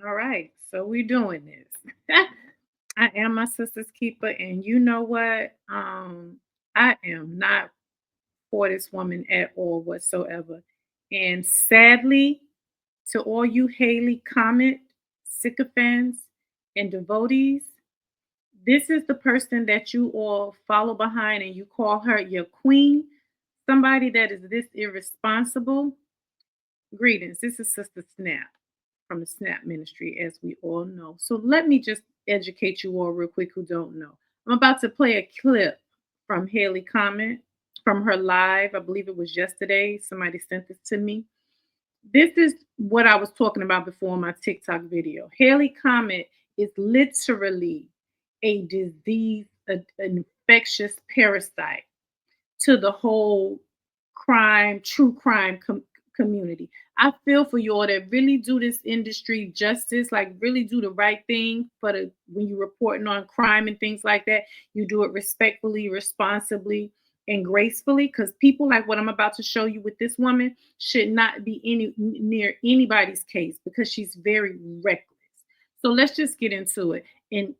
All right, so we're doing this. I am my sister's keeper, and you know what? I am not for this woman at all whatsoever. And sadly, to all you Hayley Comet sycophants and devotees, this is the person that you all follow behind and you call her your queen. Somebody that is this irresponsible. Greetings. This is Sister Snap from the Snap Ministry, as we all know. So let me just educate you all real quick who don't know. I'm about to play a clip from Hayley Comet from her live. I believe it was yesterday. Somebody sent this to me. This is what I was talking about before in my TikTok video. Hayley Comet is literally a disease, an infectious parasite to the whole true crime community. I feel for you all that really do this industry justice, like really do the right thing for the when you're reporting on crime and things like that. You do it respectfully, responsibly, and gracefully. Because people like what I'm about to show you with this woman should not be near anybody's case because she's very reckless. So let's just get into it. And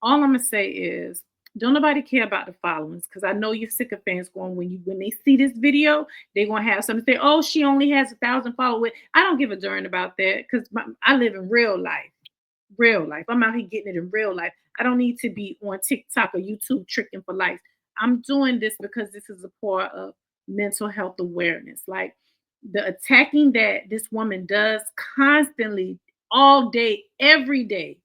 all I'm gonna say is don't nobody care about the followings because I know you're sick of fans going when they see this video, they're gonna have something to say, oh, she only has 1,000 followers. I don't give a darn about that because I live in real life. Real life. I'm out here getting it in real life. I don't need to be on TikTok or YouTube tricking for likes. I'm doing this because this is a part of mental health awareness. Like the attacking that this woman does constantly, all day, every day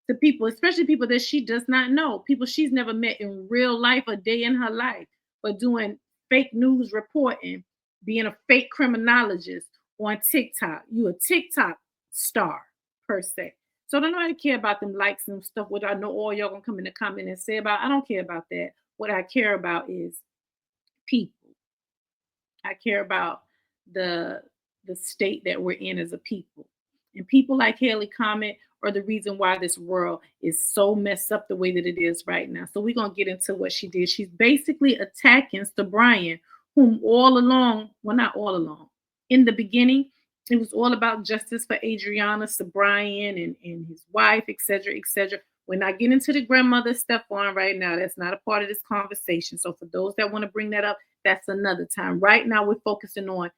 to people, especially people that she does not know, people she's never met in real life, a day in her life, but doing fake news reporting, being a fake criminologist on TikTok. You a TikTok star per se. So don't nobody care about them likes and stuff. What I know all y'all gonna come in the comment and say about. I don't care about that. What I care about is people. I care about the the state that we're in as a people. And people like Hayley Comet are the reason why this world is so messed up the way that it is right now. So we're gonna get into what she did. She's basically attacking Subrian, whom all along, well, not all along, in the beginning, it was all about justice for Adriana, Subrian, and his wife, etc., etc. We're not getting into the grandmother stuff on right now. That's not a part of this conversation. So for those that want to bring that up, that's another time. Right now, we're focusing on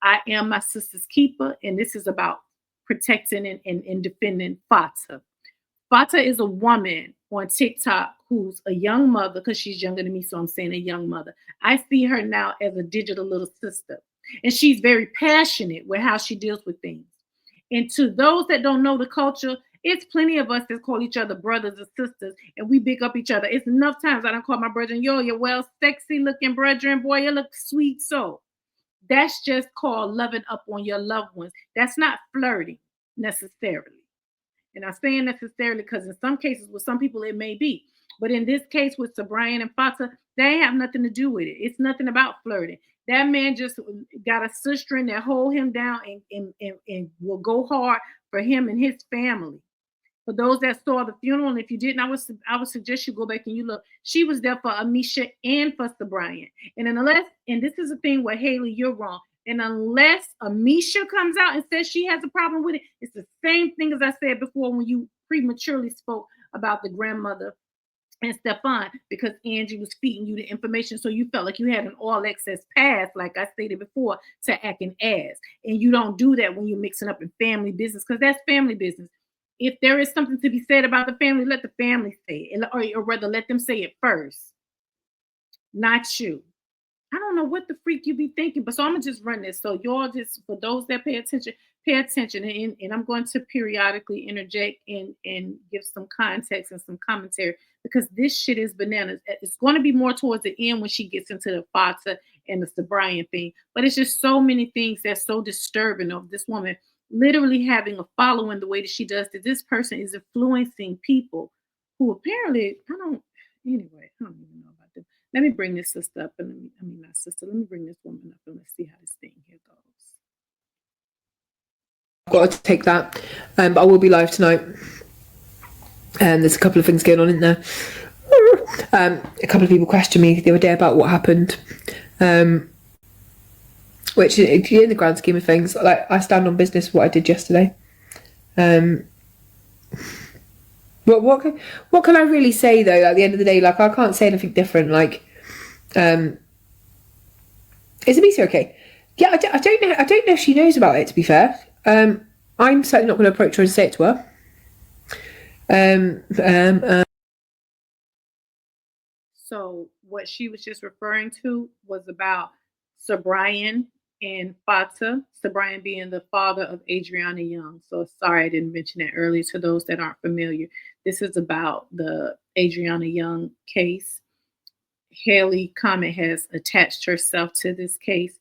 I am my sister's keeper, and this is about protecting and defending Fatta. Fatta is a woman on TikTok who's a young mother, because she's younger than me, so I'm saying a young mother. I see her now as a digital little sister, and she's very passionate with how she deals with things. And to those that don't know the culture, it's plenty of us that call each other brothers and sisters, and we big up each other. It's enough times I don't call my brother, yo, you're well sexy looking brethren, boy, you look sweet so. That's just called loving up on your loved ones. That's not flirting necessarily. And I'm saying necessarily because in some cases with some people it may be. But in this case with Subrian and Fatta, they have nothing to do with it. It's nothing about flirting. That man just got a sistren that hold him down and will go hard for him and his family. For those that saw the funeral, and if you didn't, I would suggest you go back and you look. She was there for Amisha and for Brian. And this is the thing where Hayley, you're wrong. And unless Amisha comes out and says she has a problem with it, it's the same thing as I said before when you prematurely spoke about the grandmother and Stefan, because Angie was feeding you the information, so you felt like you had an all access pass, like I stated before, to act an ass. And you don't do that when you're mixing up in family business, because that's family business. If there is something to be said about the family, let the family say it, or rather, let them say it first, not you. I don't know what the freak you be thinking, but so I'm gonna just run this. So y'all just for those that pay attention, and I'm going to periodically interject and give some context and some commentary because this shit is bananas. It's going to be more towards the end when she gets into the Fatta and the Subrian thing, but it's just so many things that's so disturbing of this woman literally having a following the way that she does. That this person is influencing people who apparently I don't. Anyway, I don't even know about this. Let me bring this sister up, and I mean not sister. Let me bring this woman up, and let's see how this thing here goes. I've got to take that, but I will be live tonight. And there's a couple of things going on in there. A couple of people questioned me the other day about what happened, which in the grand scheme of things, like I stand on business what I did yesterday. But what can I really say though? At the end of the day, like I can't say anything different. Like, is Amisa okay? Yeah, I don't know. I don't know if she knows about it. To be fair, I'm certainly not going to approach her and say it to her. So what she was just referring to was about Subrian and Fatta, Subrian being the father of Adriana Younge. So sorry I didn't mention that earlier to those that aren't familiar. This is about the Adriana Younge case. Hayley Comet has attached herself to this case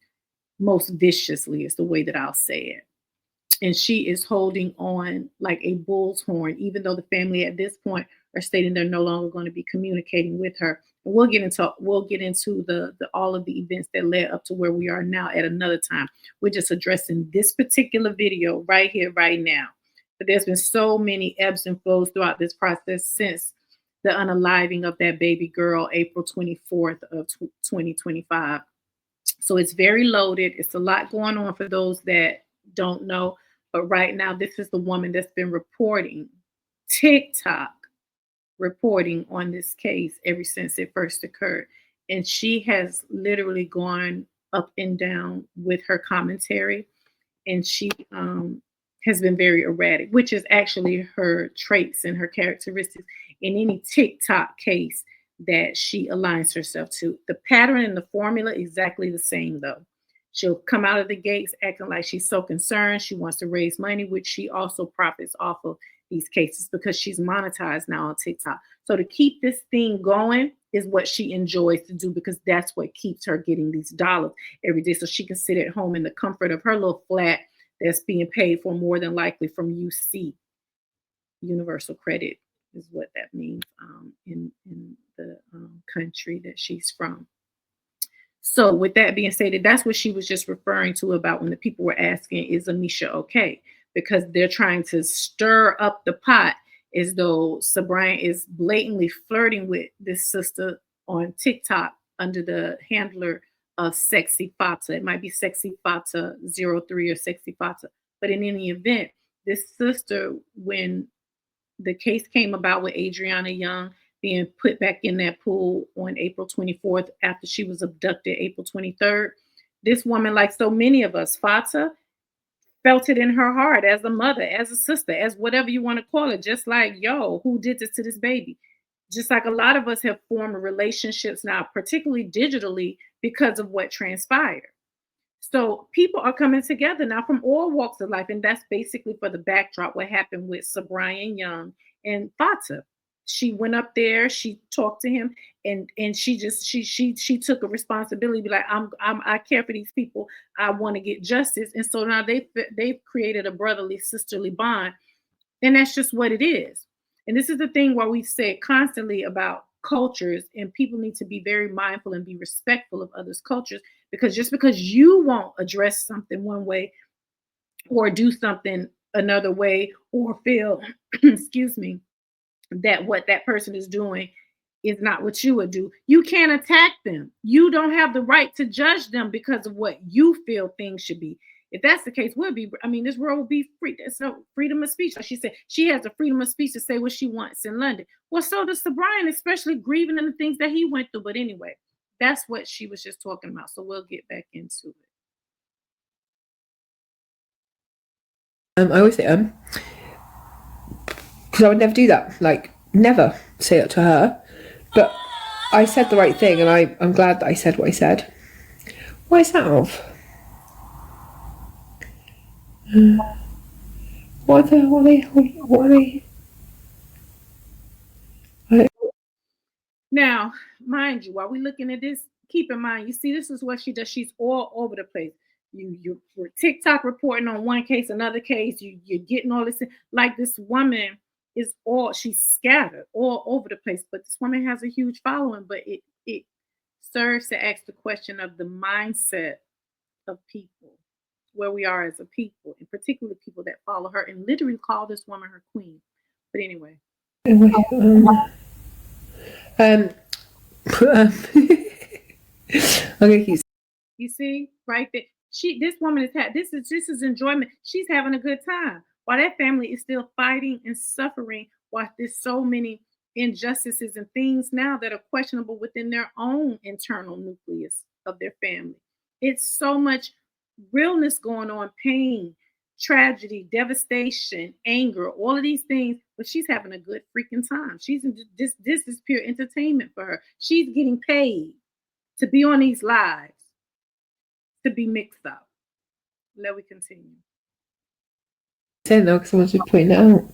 most viciously, is the way that I'll say it. And she is holding on like a bull's horn, even though the family at this point are stating they're no longer going to be communicating with her. And we'll get into the all of the events that led up to where we are now at another time. We're just addressing this particular video right here, right now. But there's been so many ebbs and flows throughout this process since the unaliving of that baby girl, April 24th of 2025. So it's very loaded. It's a lot going on for those that don't know. But right now, this is the woman that's been reporting, TikTok reporting on this case ever since it first occurred. And she has literally gone up and down with her commentary. And she has been very erratic, which is actually her traits and her characteristics in any TikTok case that she aligns herself to. The pattern and the formula exactly the same though. She'll come out of the gates acting like she's so concerned. She wants to raise money, which she also profits off of these cases because she's monetized now on TikTok. So to keep this thing going is what she enjoys to do because that's what keeps her getting these dollars every day. So she can sit at home in the comfort of her little flat that's being paid for more than likely from UC, Universal Credit is what that means in the country that she's from. So with that being stated, that's what she was just referring to about when the people were asking, is Amisha okay? Because they're trying to stir up the pot as though Subrian is blatantly flirting with this sister on TikTok under the handler of Sexy Fatta. It might be Sexy Fatta 03 or Sexy Fatta. But in any event, this sister, when the case came about with Adriana Younge being put back in that pool on April 24th after she was abducted April 23rd. This woman, like so many of us, Fatta, felt it in her heart as a mother, as a sister, as whatever you want to call it, just like, yo, who did this to this baby? Just like a lot of us have formed relationships now, particularly digitally, because of what transpired. So people are coming together now from all walks of life, and that's basically for the backdrop what happened with Subrian Younge and Fatta. She went up there, she talked to him, and she took a responsibility. Be like, I care for these people. I want to get justice, and so now they've created a brotherly sisterly bond, and that's just what it is. And this is the thing why we say constantly about cultures, and people need to be very mindful and be respectful of others' cultures, because just because you won't address something one way or do something another way or feel, excuse me, that what that person is doing is not what you would do, you can't attack them. You don't have the right to judge them because of what you feel things should be. If that's the case, this world will be free. There's no freedom of speech. Like she said, she has the freedom of speech to say what she wants in London. Well, so does Subrian, especially grieving and the things that he went through. But anyway, that's what she was just talking about. So we'll get back into it. I always say because I would never do that. Like, never say it to her. But I said the right thing, and I'm glad that I said what I said. What is that of? What are they? Now, mind you, while we're looking at this, keep in mind, you see, this is what she does. She's all over the place. You're TikTok reporting on one case, another case. You're getting all this. Like this woman she's scattered all over the place. But this woman has a huge following. But it serves to ask the question of the mindset of people, where we are as a people, and particularly people that follow her, and literally call this woman her queen. But anyway. Okay, you see right there, this woman is this is enjoyment. She's having a good time. while that family is still fighting and suffering, while there's so many injustices and things now that are questionable within their own internal nucleus of their family. It's so much realness going on, pain, tragedy, devastation, anger, all of these things, but she's having a good freaking time. She's in this is pure entertainment for her. She's getting paid to be on these lives, to be mixed up. Let we continue. Saying though, because I wanted to point that out.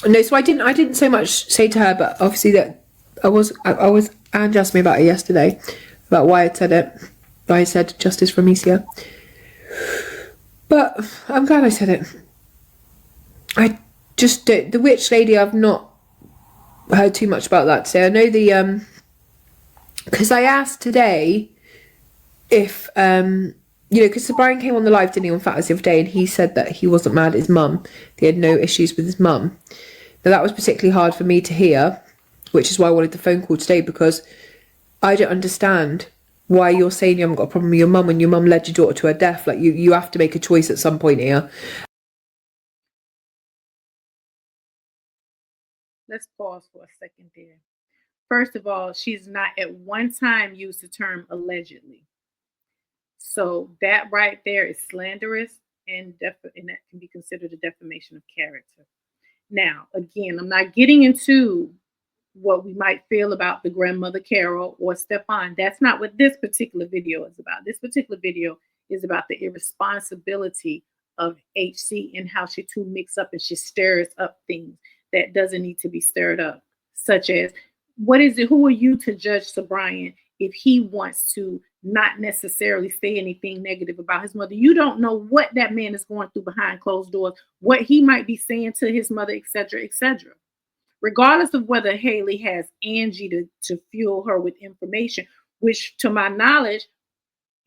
No, so I didn't so much say to her, but obviously that I was Ange asked me about it yesterday, about why I said it. Why I said justice for Amicia. But I'm glad I said it. I just the witch lady, I've not heard too much about that today. I know the because I asked today if because Subrian came on the live, didn't he, on Fatta's the other day, and he said that he wasn't mad at his mum. He had no issues with his mum. Now that was particularly hard for me to hear, which is why I wanted the phone call today, because I don't understand why you're saying you haven't got a problem with your mum when your mum led your daughter to her death. Like you have to make a choice at some point here. Let's pause for a second there. First of all, she's not at one time used the term allegedly. So that right there is slanderous, and that can be considered a defamation of character. Now, again, I'm not getting into what we might feel about the grandmother Carol or Stefan. That's not what this particular video is about. This particular video is about the irresponsibility of HC and how she too mix up and she stirs up things that doesn't need to be stirred up, such as what is it? Who are you to judge Subrian if he wants to not necessarily say anything negative about his mother? You don't know what that man is going through behind closed doors, what he might be saying to his mother, etc., etc. Regardless of whether Hayley has Angie to fuel her with information, which to my knowledge,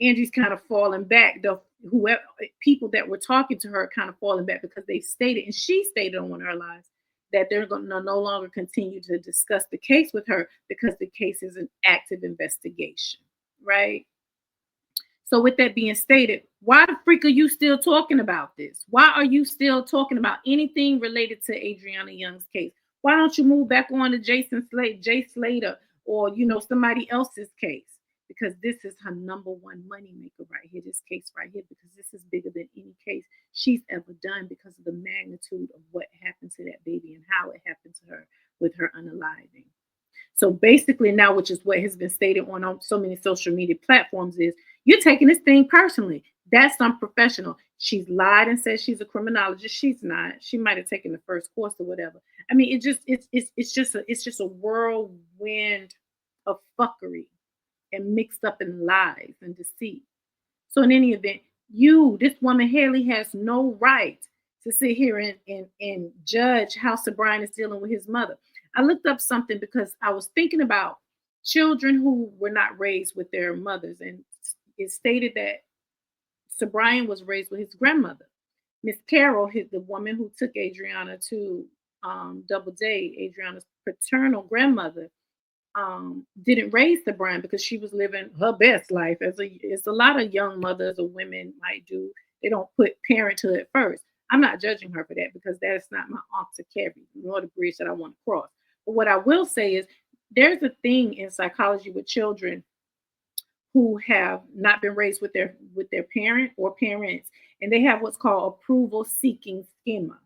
Angie's kind of falling back. The whoever people that were talking to her kind of falling back because they stated, and she stated on one of her lives, that they're going to no longer continue to discuss the case with her because the case is an active investigation, right? So with that being stated, why the freak are you still talking about this? Why are you still talking about anything related to Adriana Younge's case? Why don't you move back on to Jay Slater, or somebody else's case? Because this is her number one moneymaker right here, this case right here, because this is bigger than any case she's ever done because of the magnitude of what happened to that baby and how it happened to her with her unaliving. So basically now, which is what has been stated on so many social media platforms, is you're taking this thing personally. That's unprofessional. She's lied and said she's a criminologist. She's not. She might have taken the first course or whatever. I mean, it's just a whirlwind of fuckery and mixed up in lies and deceit. So in any event, this woman Hayley, has no right to sit here and judge how Subrian is dealing with his mother. I looked up something because I was thinking about children who were not raised with their mothers, and it stated that Subrian was raised with his grandmother. Miss Carol, the woman who took Adriana to Doubleday, Adriana's paternal grandmother, didn't raise Subrian because she was living her best life, as a lot of young mothers or women might do. They don't put parenthood first. I'm not judging her for that because that's not my ought to carry, nor the bridge that I want to cross. But what I will say is there's a thing in psychology with children who have not been raised with their parent or parents, and they have what's called approval seeking schema.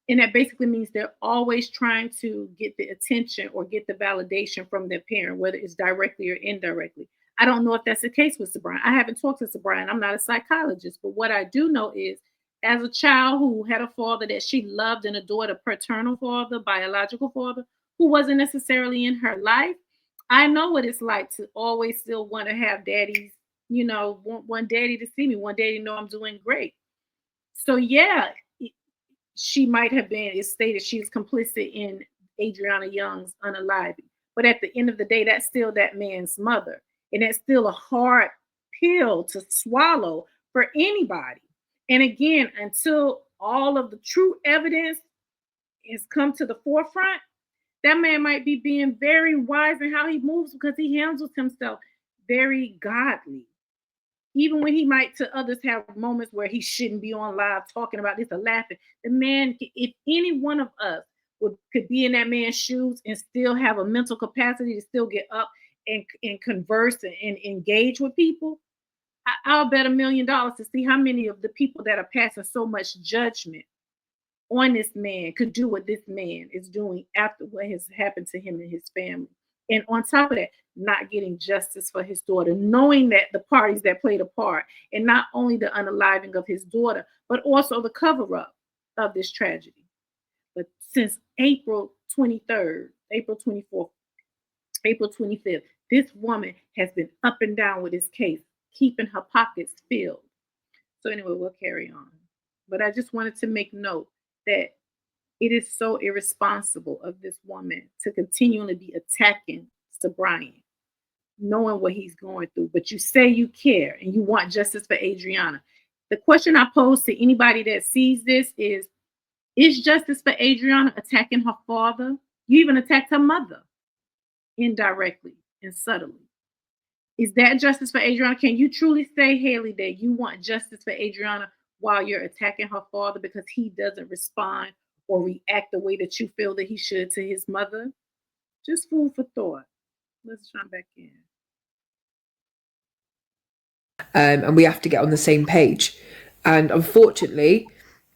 And that basically means they're always trying to get the attention or get the validation from their parent, whether it's directly or indirectly. I don't know if that's the case with Subrian. I haven't talked to Subrian. I'm not a psychologist, but what I do know is, as a child who had a father that she loved and adored, a paternal father, biological father, who wasn't necessarily in her life, I know what it's like to always still want to have daddies, want one daddy to see me, one daddy to know I'm doing great. So yeah, she might have been, it's stated she's complicit in Adriana Younge's unaliving. But at the end of the day, that's still that man's mother. And that's still a hard pill to swallow for anybody. And again, until all of the true evidence has come to the forefront, that man might be being very wise in how he moves because he handles himself very godly. Even when he might to others have moments where he shouldn't be on live talking about this or laughing, the man, if any one of us could be in that man's shoes and still have a mental capacity to still get up and converse and engage with people, I'll bet $1,000,000 to see how many of the people that are passing so much judgment on this man could do what this man is doing after what has happened to him and his family. And on top of that, not getting justice for his daughter, knowing that the parties that played a part, and not only the unaliving of his daughter, but also the cover up of this tragedy. But since April 23rd, April 24th, April 25th, this woman has been up and down with this case, keeping her pockets filled. So, anyway, we'll carry on. But I just wanted to make note that it is so irresponsible of this woman to continually be attacking Subrian, knowing what he's going through. But you say you care and you want justice for Adriana. The question I pose to anybody that sees this is justice for Adriana attacking her father? You even attacked her mother indirectly and subtly. Is that justice for Adriana? Can you truly say, Hayley, that you want justice for Adriana while you're attacking her father because he doesn't respond or react the way that you feel that he should to his mother? Just food for thought. Let's jump back in. And we have to get on the same page. And unfortunately,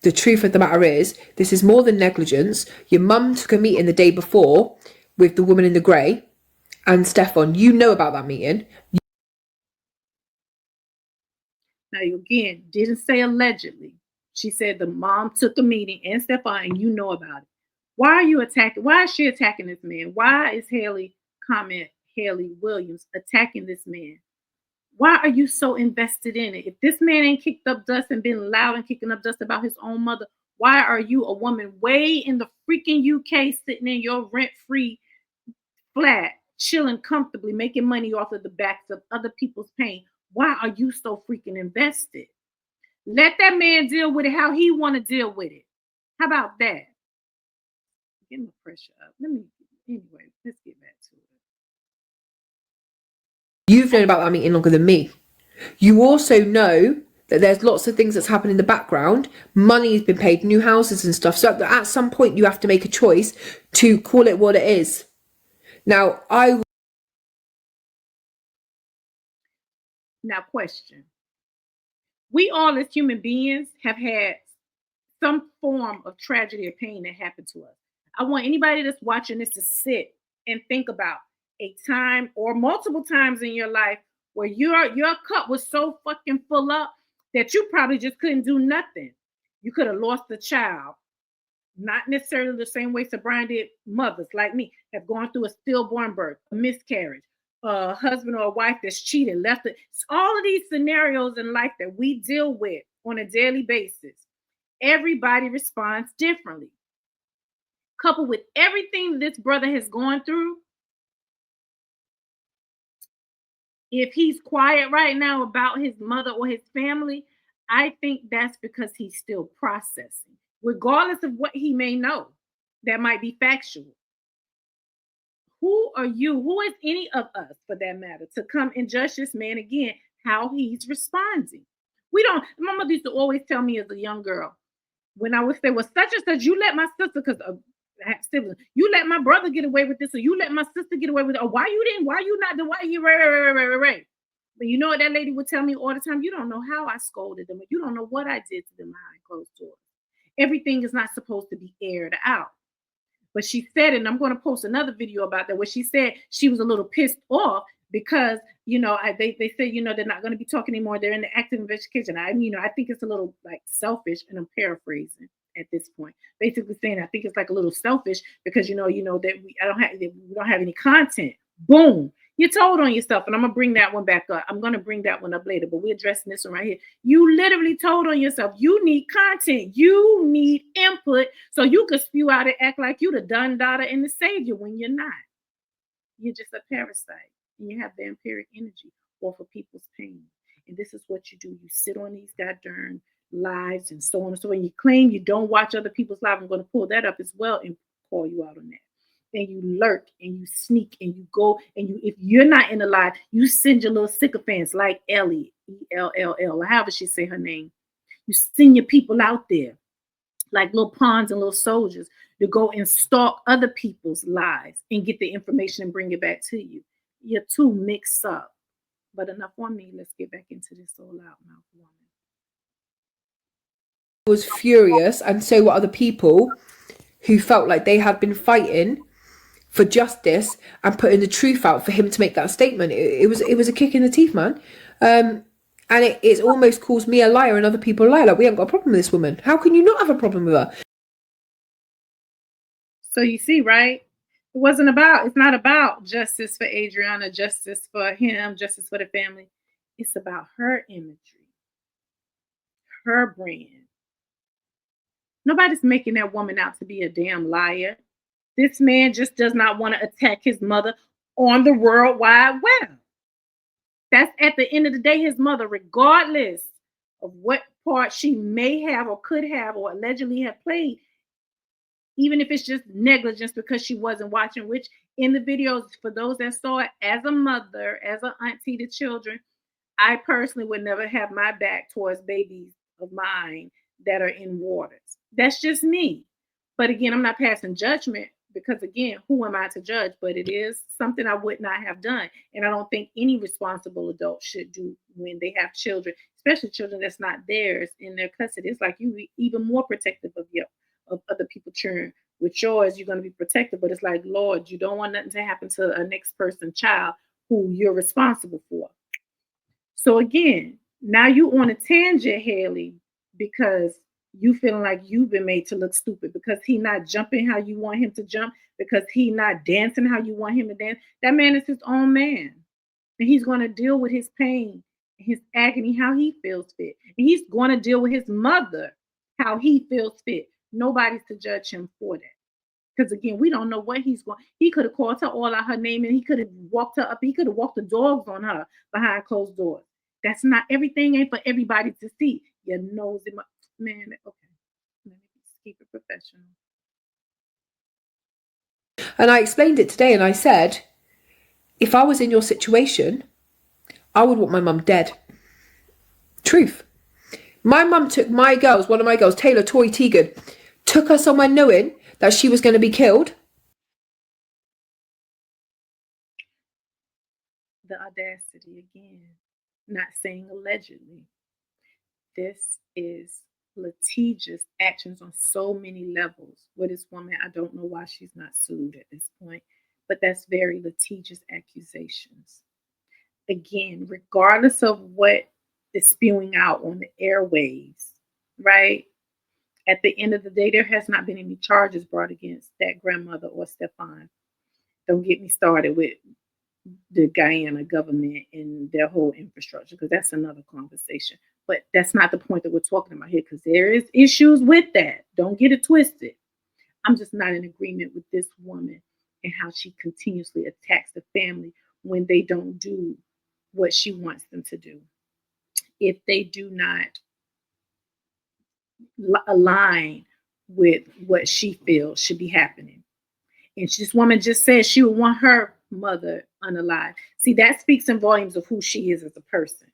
the truth of the matter is, this is more than negligence. Your mum took a meeting the day before with the woman in the grey. And Stefan, you know about that meeting. Now, again, didn't say allegedly. She said the mom took a meeting and Stefan, and you know about it. Why are you attacking? Why is she attacking this man? Why is Hayley Comet, Hayley Williams attacking this man? Why are you so invested in it? If this man ain't kicked up dust and been loud and kicking up dust about his own mother, why are you, a woman way in the freaking UK, sitting in your rent-free flat, chilling comfortably, making money off of the backs of other people's pain? Why are you so freaking invested? Let that man deal with it how he want to deal with it. How about that? Get my pressure up. Anyway, let's get back to it. You've known about that meeting longer than me. You also know that there's lots of things that's happened in the background. Money has been paid, new houses and stuff. So at some point you have to make a choice to call it what it is. Now, question. We all as human beings have had some form of tragedy or pain that happened to us. I want anybody that's watching this to sit and think about a time or multiple times in your life where your cup was so fucking full up that you probably just couldn't do nothing. You could have lost a child, not necessarily the same way Subrian did. Mothers like me have gone through a stillborn birth, a miscarriage, a husband or a wife that's cheated, left it. All of these scenarios in life that we deal with on a daily basis, everybody responds differently. Coupled with everything this brother has gone through, if he's quiet right now about his mother or his family, I think that's because he's still processing, regardless of what he may know that might be factual. Who are you? Who is any of us, for that matter, to come and judge this man again, how he's responding? We don't. My mother used to always tell me as a young girl, when I would say, well, such and such, you let my sister, because I have siblings, you let my brother get away with this, or you let my sister get away with it, or why you didn't, why you not, why you, right. But you know what that lady would tell me all the time? You don't know how I scolded them, or you don't know what I did to them behind closed doors. Everything is not supposed to be aired out. But she said, and I'm going to post another video about that, where she said she was a little pissed off because, they say, they're not going to be talking anymore. They're in the active investigation. I think it's a little like selfish, and I'm paraphrasing at this point, basically saying I think it's like a little selfish because that we don't have any content. Boom. You told on yourself, and I'm gonna bring that one back up. I'm gonna bring that one up later, but we're addressing this one right here. You literally told on yourself. You need content. You need input so you can spew out and act like you the done daughter and the savior when you're not. You're just a parasite, and you have vampiric energy off of people's pain. And this is what you do. You sit on these goddamn lives and so on and so on. You claim you don't watch other people's lives. I'm going to pull that up as well and call you out on that. and you lurk and you sneak and you go and you, if you're not in the lie, you send your little sycophants like Ellie, Ell, however she say her name. You send your people out there like little pawns and little soldiers to go and stalk other people's lives and get the information and bring it back to you. You're too mixed up. But enough on me. Let's get back into this all out mouth woman. Was furious, and so were other people who felt like they had been fighting for justice and putting the truth out for him to make that statement. It was a kick in the teeth, man. And it's almost calls me a liar and other people a liar. Like, we haven't got a problem with this woman. How can you not have a problem with her? So you see, right? It's not about justice for Adriana, justice for him, justice for the family. It's about her imagery, her brand. Nobody's making that woman out to be a damn liar. This man just does not want to attack his mother on the World Wide Web. That's at the end of the day his mother, regardless of what part she may have or could have or allegedly have played, even if it's just negligence because she wasn't watching, which in the videos, for those that saw it, as a mother, as an auntie to children, I personally would never have my back towards babies of mine that are in waters. That's just me. But again, I'm not passing judgment because, again, who am I to judge? But it is something I would not have done. And I don't think any responsible adult should do when they have children, especially children that's not theirs in their custody. It's like you even more protective of other people's children. With yours, you're going to be protected. But it's like, Lord, you don't want nothing to happen to a next person's child who you're responsible for. So again, now you on a tangent, Hayley, because you feeling like you've been made to look stupid because he not jumping how you want him to jump, because he not dancing how you want him to dance. That man is his own man. And he's going to deal with his pain, his agony, how he feels fit. And he's going to deal with his mother, how he feels fit. Nobody's to judge him for that. Because again, we don't know what he's going. He could have called her all out her name and he could have walked her up. He could have walked the dogs on her behind closed doors. That's not everything, ain't for everybody to see. Your nose in my man. Okay, let me just keep it professional. And I explained it today, and I said, if I was in your situation, I would want my mum dead. Truth. My mum took one of my girls, Taylor, Tori Teagan, took her somewhere knowing that she was going to be killed. The audacity again. Not saying allegedly. This is litigious actions on so many levels. With this woman, I don't know why she's not sued at this point, but that's very litigious accusations. Again, regardless of what is spewing out on the airwaves, right? At the end of the day, there has not been any charges brought against that grandmother or Stefan. Don't get me started with the Guyana government and their whole infrastructure, because that's another conversation. But that's not the point that we're talking about here, because there is issues with that. Don't get it twisted. I'm just not in agreement with this woman and how she continuously attacks the family when they don't do what she wants them to do. If they do not align with what she feels should be happening. And this woman just said she would want her mother unalive. See, that speaks in volumes of who she is as a person.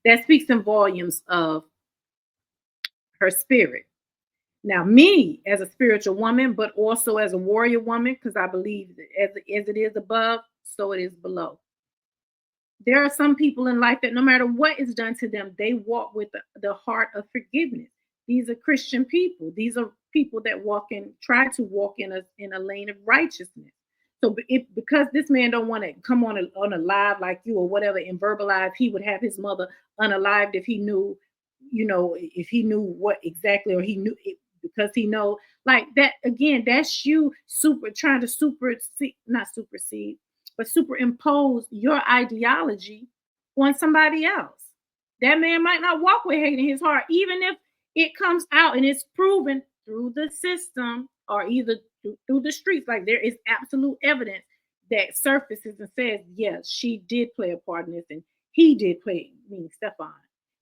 That speaks in volumes of her spirit. Now, me as a spiritual woman, but also as a warrior woman, because I believe that as it is above, so it is below. There are some people in life that no matter what is done to them, they walk with the heart of forgiveness. These are Christian people. These are people that try to walk in a lane of righteousness. So because this man don't want to come on a live like you or whatever and verbalize, he would have his mother unalived if he knew, if he knew what exactly, or he knew it, because he know like that. Again, that's you trying to superimpose your ideology on somebody else. That man might not walk with hate in his heart, even if it comes out and it's proven through the system or either through the streets. Like, there is absolute evidence that surfaces and says, yes, she did play a part in this, and he did play, meaning Stefan,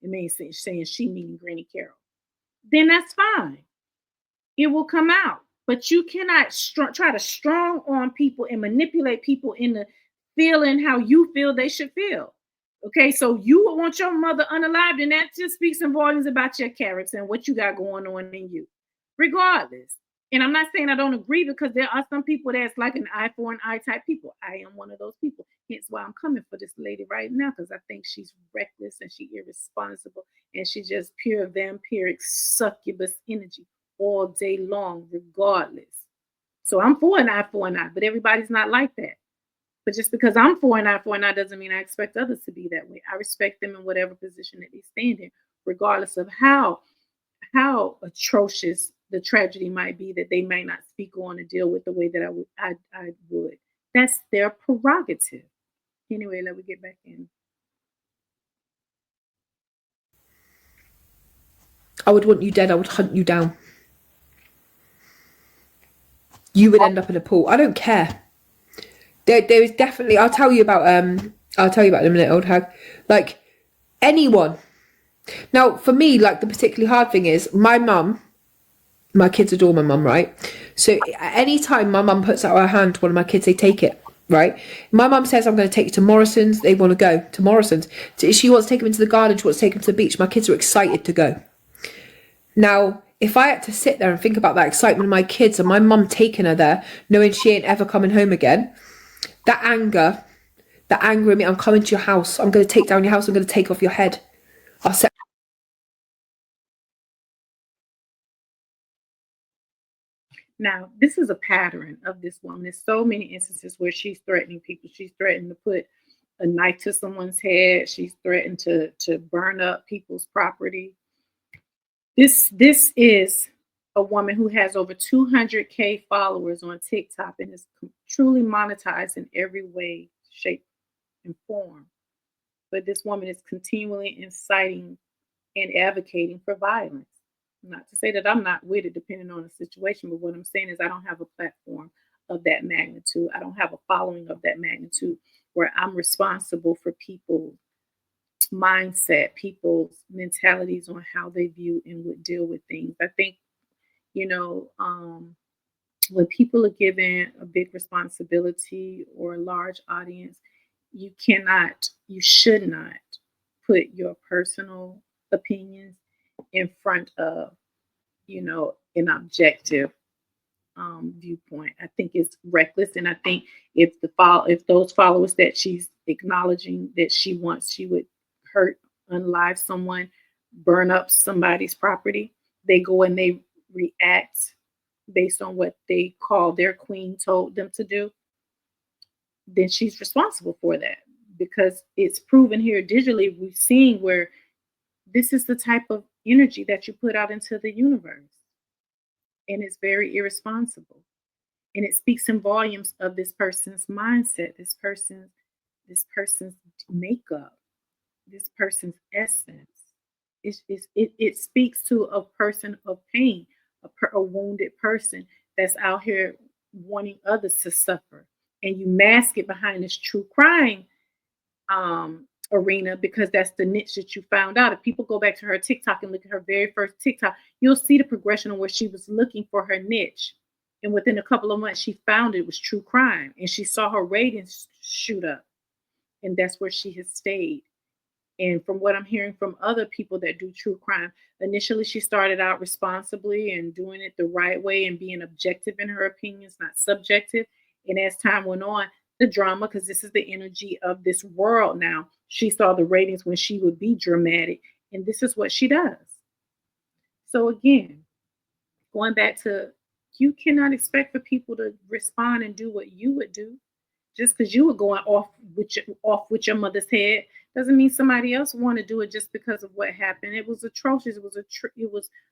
and saying she, meaning Granny Carol. Then that's fine. It will come out. But you cannot try to strong arm people and manipulate people into feeling how you feel they should feel. Okay, so you would want your mother unalived, and that just speaks in volumes about your character and what you got going on in you, regardless. And I'm not saying I don't agree, because there are some people that's like an eye for an eye type people. I am one of those people. Hence why I'm coming for this lady right now, because I think she's reckless and she irresponsible, and she just pure vampiric succubus energy all day long, regardless. So I'm for an eye, but everybody's not like that. But just because I'm for an eye doesn't mean I expect others to be that way. I respect them in whatever position that they stand in, regardless of how atrocious the tragedy might be that they may not speak on or deal with the way that I would. That's their prerogative. Anyway, let me get back in. I would want you dead. I would hunt you down. You would end up in a pool. I don't care. There is definitely. I'll tell you about in a minute, old hag. Like anyone. Now, for me, like the particularly hard thing is my mum. My kids adore my mum, right? So any time my mum puts out her hand to one of my kids, they take it, right? My mum says, I'm going to take you to Morrison's. They want to go to Morrison's. So she wants to take them into the garden. She wants to take them to the beach. My kids are excited to go. Now, if I had to sit there and think about that excitement of my kids and my mum taking her there, knowing she ain't ever coming home again, that anger in me, I'm coming to your house. I'm going to take down your house. I'm going to take off your head. I'll set. Now, this is a pattern of this woman. There's so many instances where she's threatening people. She's threatened to put a knife to someone's head. She's threatened to burn up people's property. This is a woman who has over 200K followers on TikTok and is truly monetized in every way, shape, and form. But this woman is continually inciting and advocating for violence. Not to say that I'm not with it, depending on the situation, but what I'm saying is I don't have a platform of that magnitude. I don't have a following of that magnitude where I'm responsible for people's mindset, people's mentalities on how they view and would deal with things. I think, you know, when people are given a big responsibility or a large audience, you should not put your personal opinions in front of, an objective viewpoint. I think it's reckless, and I think if those followers that she's acknowledging that she wants, she would hurt, unalive someone, burn up somebody's property, they go and they react based on what they call their queen told them to do, then she's responsible for that, because it's proven here digitally. We've seen where this is the type of energy that you put out into the universe, and it's very irresponsible. And it speaks in volumes of this person's mindset, this person's makeup, this person's essence. It speaks to a person of pain, a wounded person that's out here wanting others to suffer, and you mask it behind this true crime arena, because that's the niche that you found out. If people go back to her TikTok and look at her very first TikTok, you'll see the progression of where she was looking for her niche. And within a couple of months, she found it was true crime, and she saw her ratings shoot up. And that's where she has stayed. And from what I'm hearing from other people that do true crime, initially she started out responsibly and doing it the right way and being objective in her opinions, not subjective. And as time went on, the drama, because this is the energy of this world now, she saw the ratings when she would be dramatic. And this is what she does. So again, going back to, you cannot expect for people to respond and do what you would do. Just because you were going off with your mother's head doesn't mean somebody else want to do it just because of what happened. It was atrocious. It was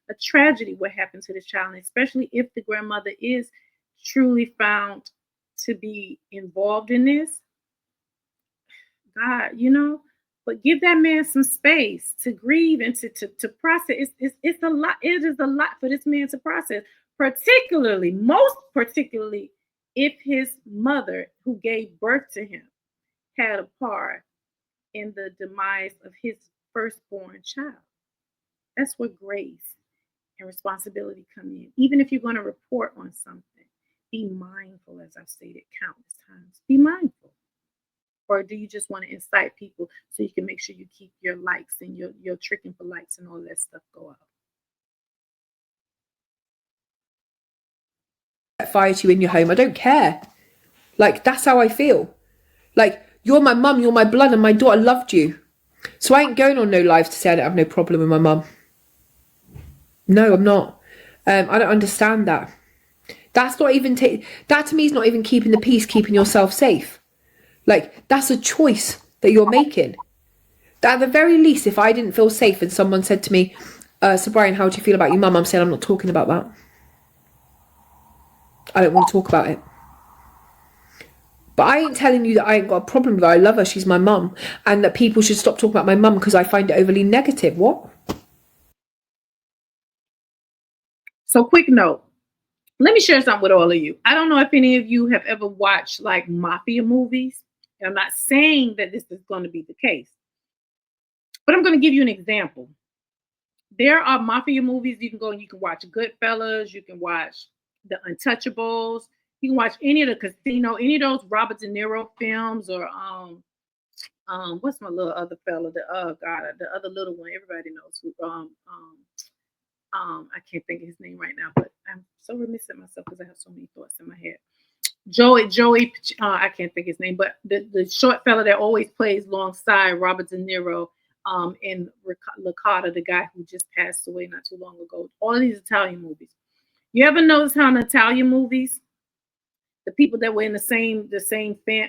a tragedy what happened to this child, and especially if the grandmother is truly found to be involved in this. God, but give that man some space to grieve and to process. It's a lot. It is a lot for this man to process, most particularly if his mother, who gave birth to him, had a part in the demise of his firstborn child. That's where grace and responsibility come in. Even if you're going to report on something, be mindful, as I've stated countless times. Be mindful. Or do you just want to incite people so you can make sure you keep your likes and your tricking for likes and all that stuff go up? Fire to you in your home. I don't care. Like, that's how I feel. Like, you're my mum, you're my blood, and my daughter loved you. So I ain't going on no live to say I don't have no problem with my mum. No, I'm not. I don't understand that. That's not even that to me is not even keeping the peace, keeping yourself safe. Like, that's a choice that you're making. That at the very least, if I didn't feel safe and someone said to me, Subrian, how do you feel about your mum? I'm saying I'm not talking about that. I don't want to talk about it. But I ain't telling you that I ain't got a problem with her. I love her. She's my mum. And that people should stop talking about my mum because I find it overly negative. What? So, quick note. Let me share something with all of you. I don't know if any of you have ever watched like mafia movies. And I'm not saying that this is going to be the case, but I'm going to give you an example. There are mafia movies you can go and you can watch Goodfellas, you can watch The Untouchables, you can watch any of the Casino, any of those Robert De Niro films, or what's my little other fella? The other little one. Everybody knows who. I can't think of his name right now, but I'm so remiss at myself because I have so many thoughts in my head. Joey, I can't think his name, but the short fella that always plays alongside Robert De Niro in Licata, the guy who just passed away not too long ago. All of these Italian movies. You ever notice how in Italian movies, the people that were in the same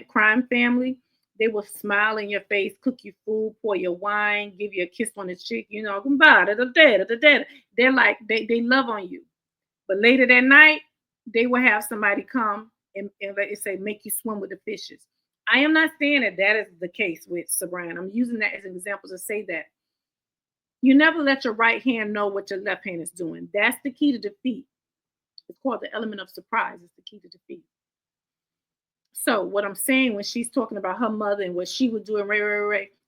crime family, they will smile in your face, cook you food, pour your wine, give you a kiss on the cheek, they're like, they love on you. But later that night, they will have somebody come and they say, make you swim with the fishes. I am not saying that is the case with Subrian. I'm using that as an example to say that you never let your right hand know what your left hand is doing. That's the key to defeat. It's called the element of surprise. It's the key to defeat. So what I'm saying when she's talking about her mother and what she would do, and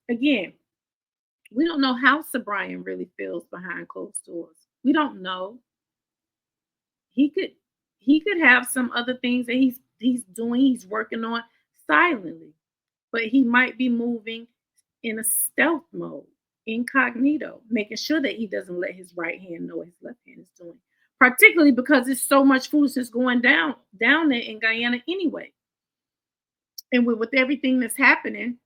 again, we don't know how Subrian really feels behind closed doors. We don't know. He could have some other things that he's doing, he's working on silently, but he might be moving in a stealth mode, incognito, making sure that he doesn't let his right hand know what his left hand is doing, particularly because there's so much foolishness going down there in Guyana anyway. And with everything that's happening,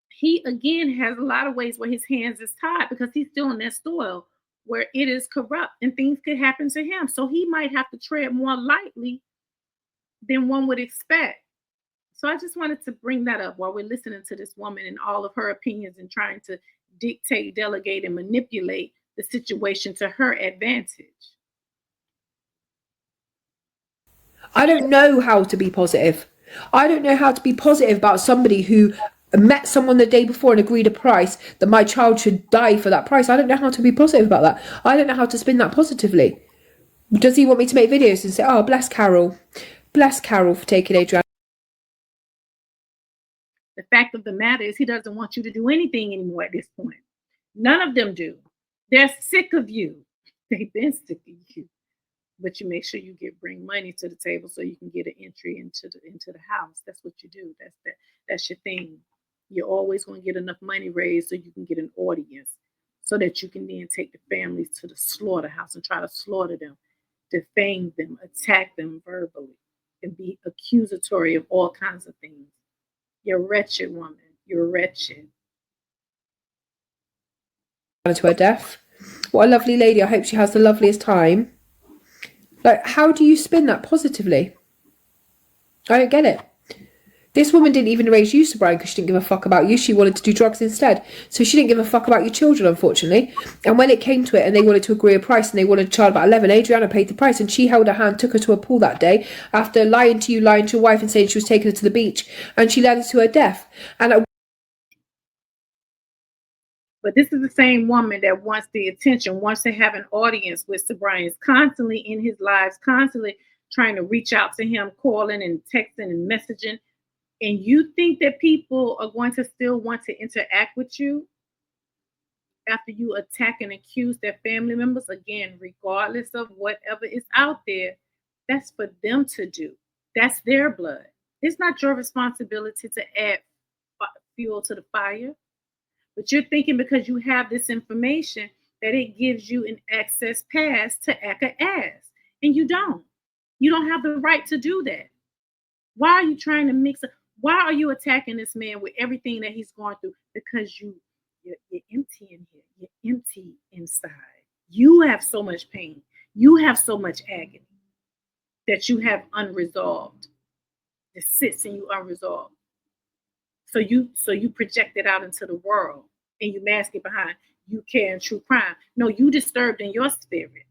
he again has a lot of ways where his hands is tied because he's still in that soil where it is corrupt and things could happen to him. So he might have to tread more lightly than one would expect. So I just wanted to bring that up while we're listening to this woman and all of her opinions and trying to dictate, delegate, and manipulate the situation to her advantage. I don't know how to be positive. I don't know how to be positive about somebody who met someone the day before and agreed a price that my child should die for that price. I don't know how to be positive about that. I don't know how to spin that positively. Does he want me to make videos and say, oh, bless Carol for taking Adriana? The fact of the matter is he doesn't want you to do anything anymore at this point. None of them do. They're sick of you. They've been sick of you. But you make sure you bring money to the table so you can get an entry into the house. That's what you do. That's your thing. You're always going to get enough money raised so you can get an audience, so that you can then take the families to the slaughterhouse and try to slaughter them, defame them, attack them verbally, and be accusatory of all kinds of things. You're wretched, woman. You're wretched. To her death. What a lovely lady. I hope she has the loveliest time. Like, how do you spin that positively? I don't get it. This woman didn't even raise you, Subrian, because she didn't give a fuck about you. She wanted to do drugs instead. So she didn't give a fuck about your children, unfortunately. And when it came to it and they wanted to agree a price and they wanted a child about 11, Adriana paid the price, and she held her hand, took her to a pool that day after lying to you, lying to your wife and saying she was taking her to the beach, and she led her to her death. But this is the same woman that wants the attention, wants to have an audience with Subrian, is constantly in his lives, constantly trying to reach out to him, calling and texting and messaging. And you think that people are going to still want to interact with you after you attack and accuse their family members, again, regardless of whatever is out there, that's for them to do. That's their blood. It's not your responsibility to add fuel to the fire. But you're thinking because you have this information that it gives you an access pass to act an ass. And you don't. You don't have the right to do that. Why are you trying to mix up? Why are you attacking this man with everything that he's going through? Because you're empty in here. You're empty inside. You have so much pain. You have so much agony that you have unresolved. That sits in you unresolved. So you project it out into the world and you mask it behind you care and true crime. No, you disturbed in your spirit.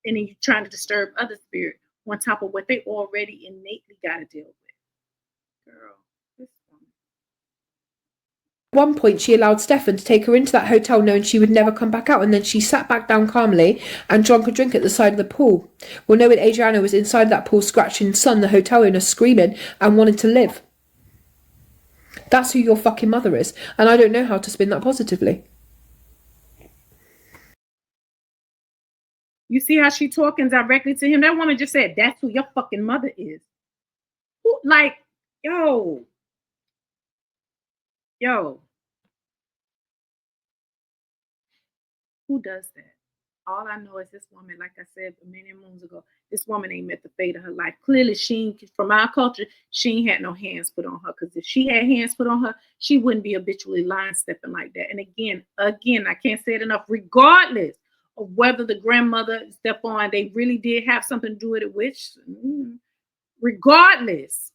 And then you're trying to disturb other spirit on top of what they already innately got to deal with. Girl, this woman. At one point, she allowed Stefan to take her into that hotel knowing she would never come back out, and then she sat back down calmly and drank a drink at the side of the pool. Well, knowing Adriana was inside that pool scratching Son, the hotel owner, screaming and wanting to live. That's who your fucking mother is, and I don't know how to spin that positively. You see how she talking directly to him? That woman just said, that's who your fucking mother is. Who, like, yo. Who does that? All I know is this woman, like I said many moons ago, this woman ain't met the fate of her life. Clearly, from our culture, she ain't had no hands put on her. Because if she had hands put on her, she wouldn't be habitually line stepping like that. And again, I can't say it enough, regardless of whether the grandmother step on, they really did have something to do with it, which, regardless,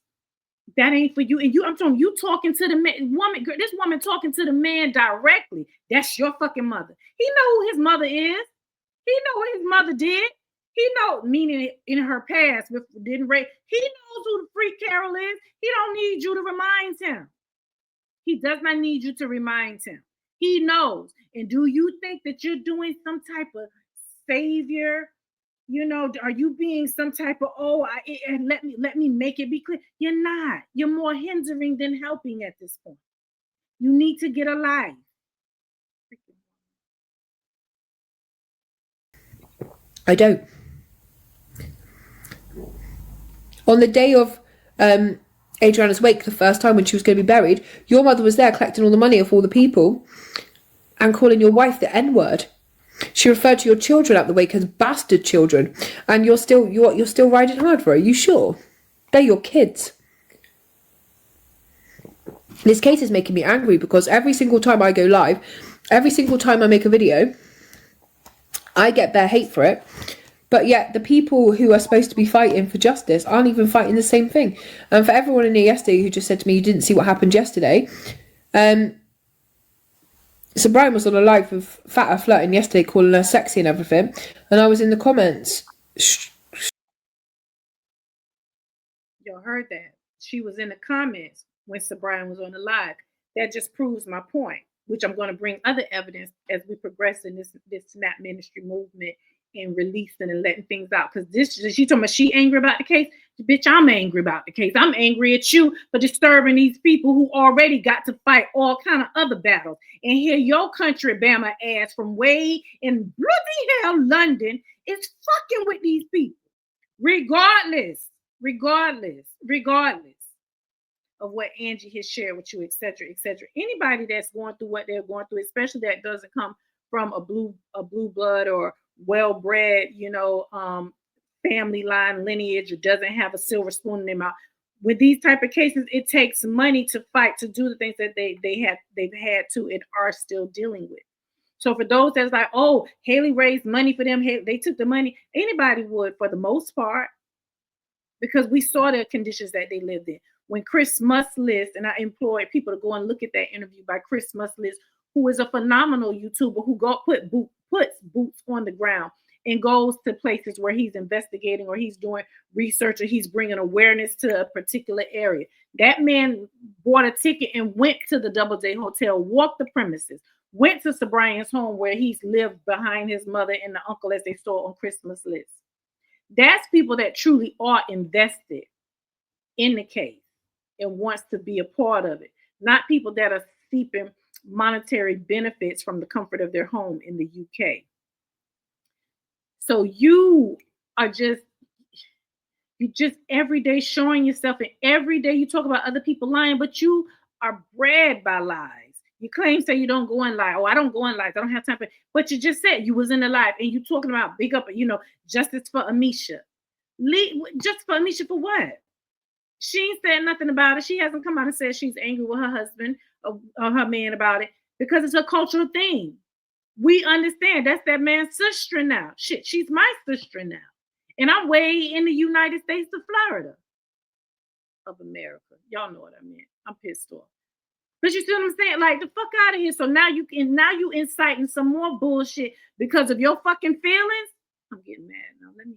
that ain't for you. And I'm talking, you talking to the woman, this woman talking to the man directly. That's your fucking mother. He know who his mother is. He know what his mother did. He know, meaning in her past, didn't rape. He knows who the freak Carol is. He don't need you to remind him. He does not need you to remind him. He knows. And do you think that you're doing some type of savior? You know, are you being some type of, and let me make it be clear? You're not. You're more hindering than helping at this point. You need to get a life. I don't. On the day of Adriana's wake, the first time when she was going to be buried, your mother was there collecting all the money of all the people and calling your wife the N-word. She referred to your children at the wake as bastard children, and you're still riding hard for her. Are you sure? They're your kids. This case is making me angry because every single time I go live, every single time I make a video, I get their hate for it. But yet the people who are supposed to be fighting for justice aren't even fighting the same thing. And for everyone in here yesterday who just said to me, you didn't see what happened yesterday, Subrian was on a live with Fatta flirting yesterday, calling her sexy and everything. And I was in the comments. Y'all heard that. She was in the comments when Subrian was on the live. That just proves my point, which I'm going to bring other evidence as we progress in this SNAP ministry movement and releasing and letting things out. Because she told me she angry about the case. Bitch, I'm angry about the case. I'm angry at you for disturbing these people who already got to fight all kind of other battles. And here your country Bama ass from way in bloody hell London is fucking with these people. Regardless of what Angie has shared with you, etc., etc. Anybody that's going through what they're going through, especially that doesn't come from a blue blood or well-bred, family line lineage, or doesn't have a silver spoon in their mouth. With these type of cases, it takes money to fight, to do the things that they've had to and are still dealing with. So for those that's like, oh, Hayley raised money for them, they took the money. Anybody would, for the most part, because we saw the conditions that they lived in. When Chris Muslis, and I employ people to go and look at that interview by Chris Muslis, who is a phenomenal YouTuber who puts boots on the ground and goes to places where he's investigating or he's doing research or he's bringing awareness to a particular area. That man bought a ticket and went to the Doubleday Hotel, walked the premises, went to Subrian's home where he's lived behind his mother and the uncle as they saw on Christmas list. That's people that truly are invested in the case and wants to be a part of it. Not people that are seeping monetary benefits from the comfort of their home in the UK. So you are just every day showing yourself, and every day you talk about other people lying, but you are bred by lies. You claim say you don't go and lie. Oh, I don't go and lie. I don't have time for it. But you just said you was in the live and you talking about big up, justice for Amisha. Just for Amisha for what? She ain't said nothing about it. She hasn't come out and said she's angry with her husband or her man about it because it's a cultural thing. We understand that's that man's sister now. Shit, she's my sister now. And I'm way in the United States of Florida of America. Y'all know what I meant. I'm pissed off. But you see what I'm saying? Like, the fuck out of here. So now you inciting some more bullshit because of your fucking feelings. I'm getting mad now. Let me.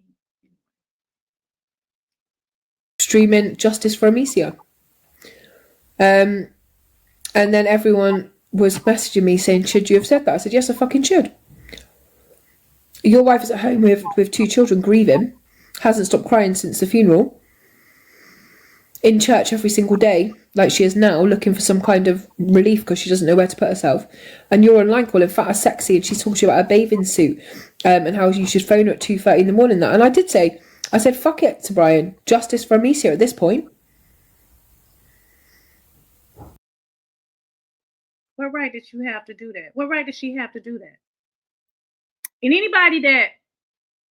Streaming justice for Amicia. And then everyone was messaging me saying, should you have said that? I said, yes, I fucking should. Your wife is at home with 2 children grieving, hasn't stopped crying since the funeral, in church every single day, like she is now, looking for some kind of relief because she doesn't know where to put herself. And you're online calling Fatta sexy, and she's talking to you about her bathing suit and how you should phone her at 2:30 in the morning. And I did say, I said, fuck it, Subrian, justice for Amicia at this point. What right did you have to do that? What right does she have to do that? And anybody that,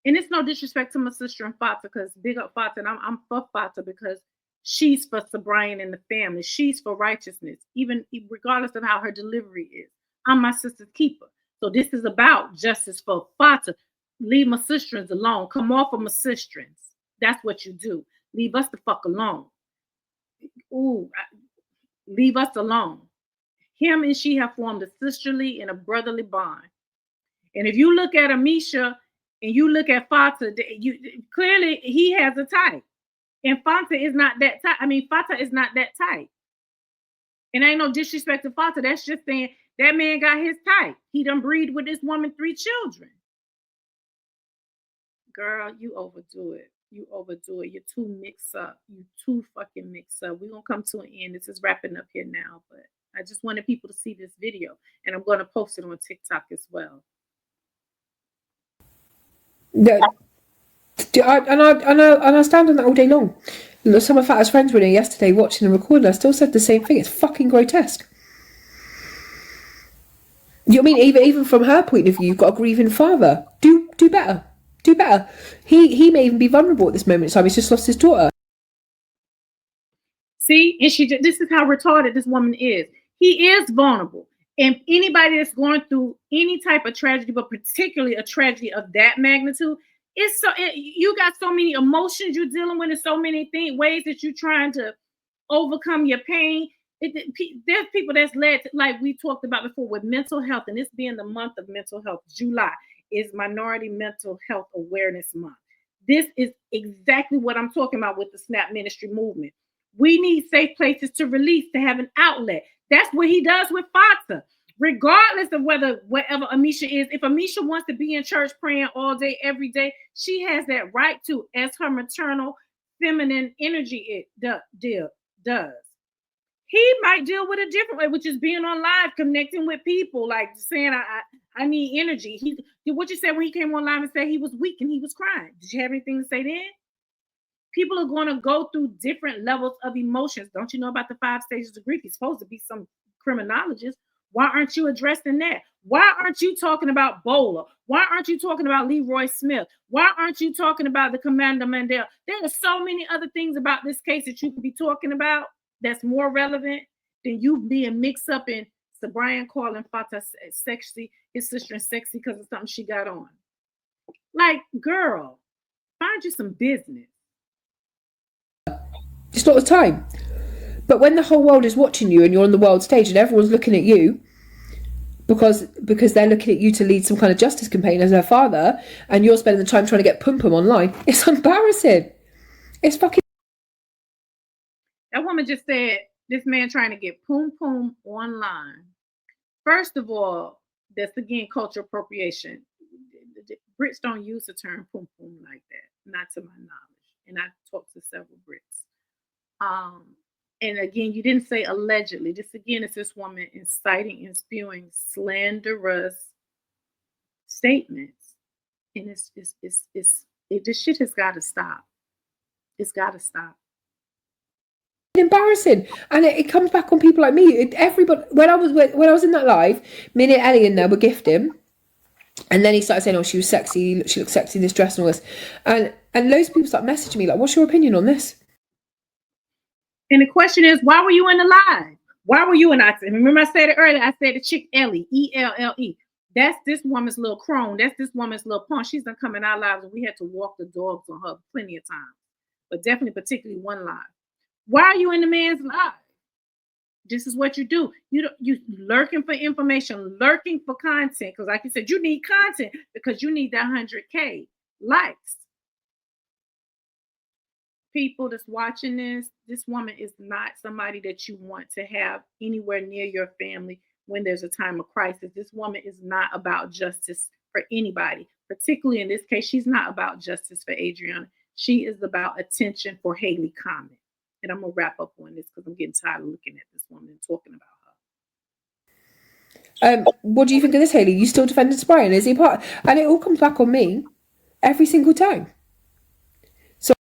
and it's no disrespect to my sister and Fatta, because big up Fatta, and I'm for Fatta because she's for Subrian and the family. She's for righteousness, even regardless of how her delivery is. I'm my sister's keeper. So this is about justice for Fatta. Leave my sisterins alone. Come off of my sisterins. That's what you do. Leave us the fuck alone. Leave us alone. Him and she have formed a sisterly and a brotherly bond. And if you look at Amisha and you look at Fatta, clearly he has a type. And Fatta is not that type. Fatta is not that type. And ain't no disrespect to Fatta. That's just saying that man got his type. He done breed with this woman 3 children. Girl, you overdo it. You overdo it. You're too mixed up. You too fucking mixed up. We're going to come to an end. This is wrapping up here now. But I just wanted people to see this video. And I'm going to post it on TikTok as well. Yeah. I stand on that all day long. Some of Fatta's friends were there yesterday watching the recording. I still said the same thing. It's fucking grotesque. You know what I mean? Even from her point of view, you've got a grieving father. Do better. Do better. He may even be vulnerable at this moment in time. He's just lost his daughter. See, and this is how retarded this woman is. He is vulnerable. And anybody that's going through any type of tragedy, but particularly a tragedy of that magnitude, you got so many emotions you're dealing with, and so many ways that you're trying to overcome your pain. There's people that's led to, like we talked about before, with mental health, and this being the month of mental health. July is Minority Mental Health Awareness Month. This is exactly what I'm talking about with the SNAP Ministry movement. We need safe places to release, to have an outlet. That's what he does with Fatta. Regardless of wherever Amisha is, if Amisha wants to be in church praying all day, every day, she has that right to, as her maternal feminine energy does. He might deal with a different way, which is being on live, connecting with people, like saying, I need energy. What you said when he came on live and said he was weak and he was crying. Did you have anything to say then? People are going to go through different levels of emotions. Don't you know about the 5 stages of grief? He's supposed to be some criminologist. Why aren't you addressing that? Why aren't you talking about Bola? Why aren't you talking about Leroy Smith? Why aren't you talking about the Commander Mandela? There are so many other things about this case that you could be talking about that's more relevant than you being mixed up in Subrian calling Fatta sexy, his sister sexy because of something she got on. Like, girl, find you some business. It's not the time. But when the whole world is watching you and you're on the world stage and everyone's looking at you because they're looking at you to lead some kind of justice campaign as their father, and you're spending the time trying to get pum-pum online, it's embarrassing. It's fucking... That woman just said, this man trying to get pum-pum online. First of all, that's again culture appropriation. Brits don't use the term pum-pum like that, not to my knowledge. And I talked to several Brits. And again, you didn't say allegedly. This again is this woman inciting and spewing slanderous statements. And this shit has got to stop. It's got to stop. Embarrassing, and it comes back on people like me. Everybody, when I was in that live, me and Ellie in there were gifting, and then he started saying, "Oh, she was sexy. She looked sexy in this dress and all this," and loads of people start messaging me like, "What's your opinion on this?" And the question is, why were you in the live? Why were you in? I remember I said it earlier. I said the chick Ellie, ELLE. That's this woman's little crone. That's this woman's little pawn. She's done come in our lives, and we had to walk the dogs on her plenty of times, but definitely, particularly one live. Why are you in the man's life? This is what you do. You lurking for information, lurking for content. Because like you said, you need content because you need that 100K likes. People that's watching this woman is not somebody that you want to have anywhere near your family when there's a time of crisis. This woman is not about justice for anybody. Particularly in this case, she's not about justice for Adriana. She is about attention for Hayley Comet. And I'm going to wrap up on this because I'm getting tired of looking at this woman and talking about her. What do you think of this, Hayley? You still defending Subrian? Is he part? And it all comes back on me every single time. So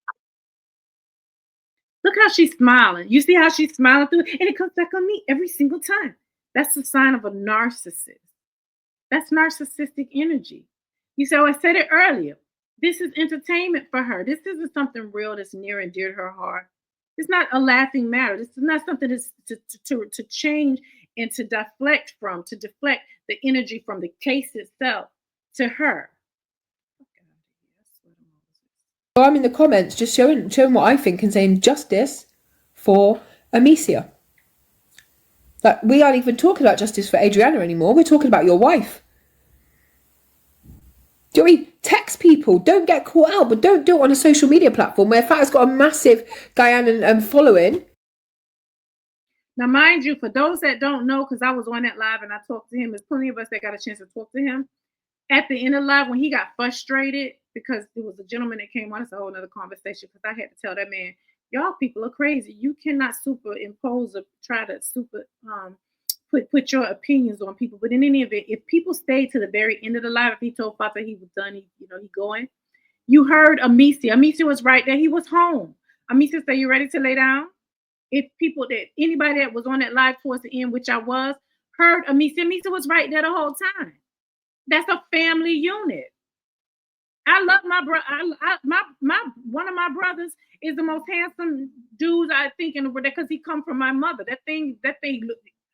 look how she's smiling. You see how she's smiling through it? And it comes back on me every single time. That's the sign of a narcissist. That's narcissistic energy. You see, I said it earlier. This is entertainment for her. This isn't something real that's near and dear to her heart. It's not a laughing matter. This is not something to change and to deflect the energy from the case itself to her. I'm in the comments just showing what I think and saying justice for Amicia. Like, we aren't even talking about justice for Adriana anymore. We're talking about your wife. Do you know what I mean? Text people. Don't get caught out, but don't do it on a social media platform where Fatta's got a massive Guyana following. Now, mind you, for those that don't know, because I was on that live and I talked to him, there's plenty of us that got a chance to talk to him. At the end of the live, when he got frustrated, because it was a gentleman that came on, it's a whole other conversation, because I had to tell that man, y'all people are crazy. You cannot superimpose or try to put your opinions on people. But in any event, if people stayed to the very end of the live, if he told Fatta he was done, he going. You heard Amicia. Amicia was right there. He was home. Amicia said, "You ready to lay down?" If anybody that was on that live towards the end, which I was, heard Amicia. Amicia was right there the whole time. That's a family unit. I love my brother. One of my brothers is the most handsome dude I think in the world because he come from my mother. That thing.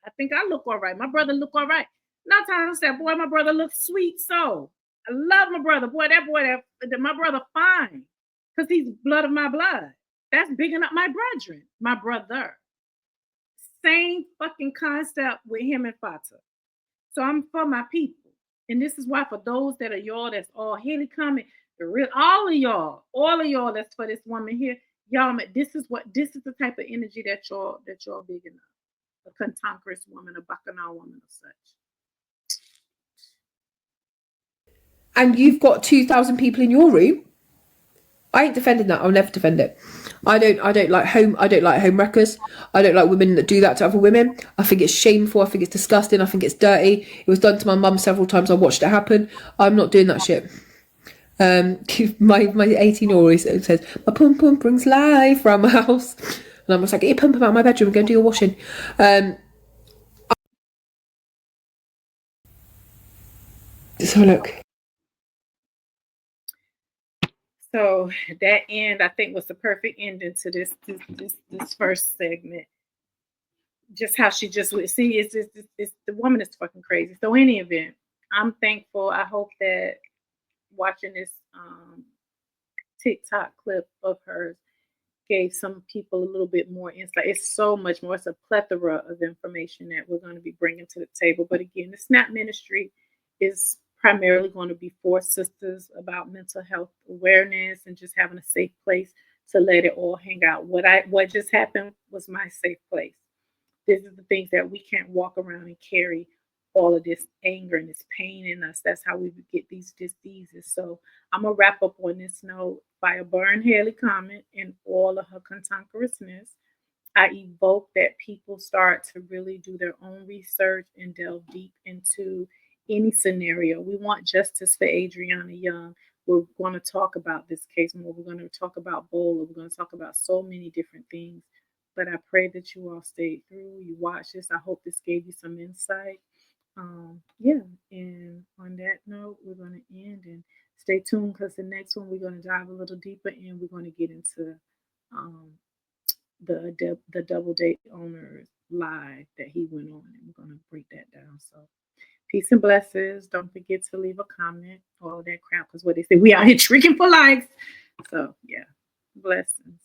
I think I look all right. My brother look all right. Not time to say, boy, my brother looks sweet. So I love my brother. Boy, my brother fine because he's blood of my blood. That's bigging up my brethren, my brother. Same fucking concept with him and Fatta. So I'm for my people. And this is why for those that are y'all, that's all Hayley Comet, all of y'all that's for this woman here, y'all, this is the type of energy that y'all big enough. A cantankerous woman, a bacchanal woman or such. And you've got 2,000 people in your room. I ain't defending that. I'll never defend it. I don't like home wreckers. I don't like women that do that to other women. I think it's shameful. I think it's disgusting. I think it's dirty. It was done to my mum several times. I watched it happen. I'm not doing that shit. My 18-year-old says, "My pum pum brings life around my house." And I'm just like, "Get your pum pum out of my bedroom and go and do your washing." So look. So that end, I think, was the perfect ending to this first segment. Just how she just see, it's the woman is fucking crazy. So in any event, I'm thankful. I hope that watching this TikTok clip of hers gave some people a little bit more insight. It's so much more. It's a plethora of information that we're going to be bringing to the table. But again, the SNAP ministry is primarily going to be for sisters about mental health awareness and just having a safe place to let it all hang out. What just happened was my safe place. These are the things that we can't walk around and carry all of this anger and this pain in us. That's how we get these diseases. So I'm going to wrap up on this note by burn Hayley Comet and all of her cantankerousness. I evoke that people start to really do their own research and delve deep into any scenario. We want justice for Adriana Younge. We're going to talk about this case more. We're going to talk about Bola. We're going to talk about so many different things. But I pray that you all stayed through. You watched this. I hope this gave you some insight. Yeah. And on that note, we're going to end and stay tuned because the next one we're going to dive a little deeper and we're going to get into um, the double date owner's live that he went on, and we're gonna break that down. So peace and blessings. Don't forget to leave a comment, all of that crap, because what they say we out here tricking for likes. So yeah, blessings.